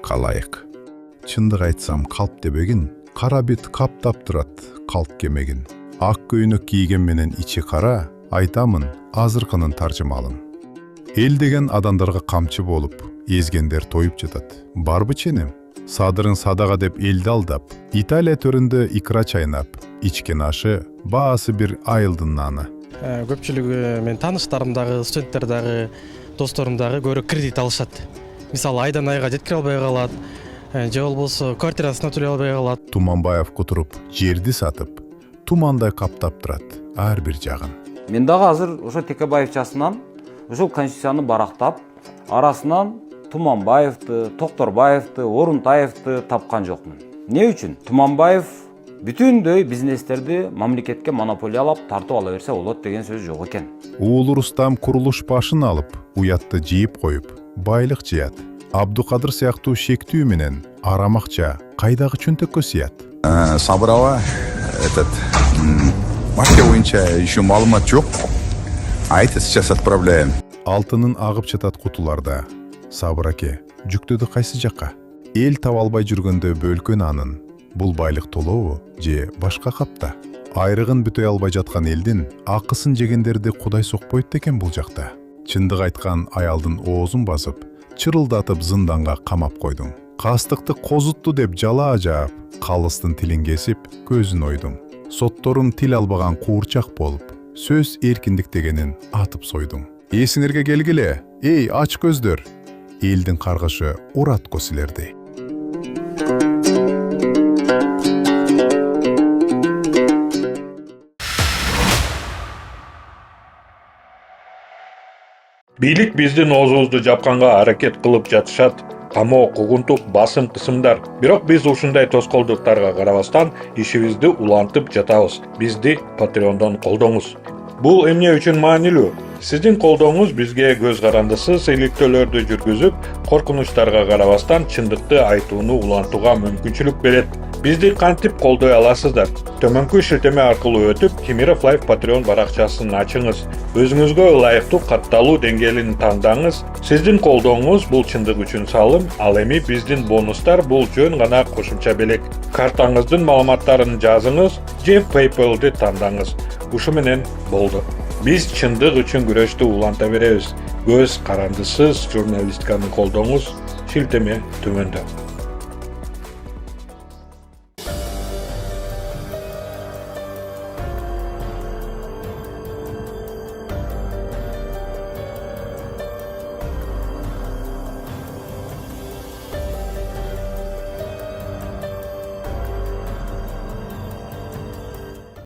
Калайык. Чындык айтсам калп дебегин, кара бит каптап турат, калк кемегин. Ак көйнөк кийген менен ичи кара, айтамын, азыркынын таржымалын. Эл деген адамдарга камчы болуп, Эзгендер тоюп жатат. Барбы ченем? Садырын садага деп элди алдап, Италия төрүндө икра чайнап, ичкен ашы баасы бир айылдын наны. Көпчүлүгү мен тааныштарым дагы, студенттер дагы, досторум дагы көрө кредит алышат. Мисалы айдан айга жеткире албай калат, же болбосо квартирасын төлөй албай калат. Туманбаев кутуруп, жерди сатып, тумандай каптап турат ар бир жагын. Мен дагы азыр ошо Текебаевчасынан ошол конституцияны барактап, арасынан Туманбаевди, Токторбаевди, Орунтаевди тапкан жокмун. Эмне үчүн? Туманбаев бүтүндөй бизнестерди мамлекетке монополиялап тартып ала берсе болот деген сөз жок экен. Уулу Рустам курулуш башын алып, уятты жийип коюп, байлык жыят. Абдукадыр сыяктуу шектүү менен арамакча кайдагы чөнтөккө сыят. Собрала марка боюнча еще маалымат жок. Айт сейчас отправляем. Алтынын агып жатат кутуларда. Сабыр аке, жүктөдү кайсы жакка? Эл таба албай жүргөндө бөлкөн анын. Бул байлык толобу же башка капта? Айрыгын бүтөй албай жаткан элдин акысын жегендерди Кудай сокпойт экен бул жакта. Чындык айткан аялдын оозун басып, чырылдатып зынданга камап койдуң. Кастыкты козутту деп жала ажаап, калыстын тилин кесип, көзүн ойдуң. Сотторун тил албаган куурчак болуп, сөз эркиндик дегенин атып сойдуң. Эсиңерге келгиле, эй ач көздөр. Элдин каргышы уратко силерди. Бийлик биздин оозубузду жапканга аракет кылып жатышат. Камоо, кугунтук, басым кысымдар. Бирок биз ушундай тоскоолдуктарга карабастан ишибизди улантып жатабыз. Бизди Patreon'дон колдоңуз. Бул эмне үчүн маанилүү? Сиздин колдооңуз бизге көз карандысыз иликтөөлөрдү жүргүзүп, коркунучтарга карабастан чындыкты айтууну улантууга мүмкүнчүлүк берет. Бизди кантип колдой аласыздар? Төмөнкү шилтеме аркылуу өтүп, Кимиров Live Patreon баракчасын ачыңыз. Өзүңүзгө ылайыктуу катталуу деңгээлин тандаңыз. Сиздин колдооңуз бул чындык үчүн салым, ал эми биздин бонустар бул жөн гана кошумча белек. Картаңыздын маалыматтарын жазыңыз же PayPal'ды тандаңыз. Ушу менен болду. Биз чындык үчүн күрөштү уланта беребиз. Көз карандысыз журналистканы колдооңуз, шилтеме төмөндө.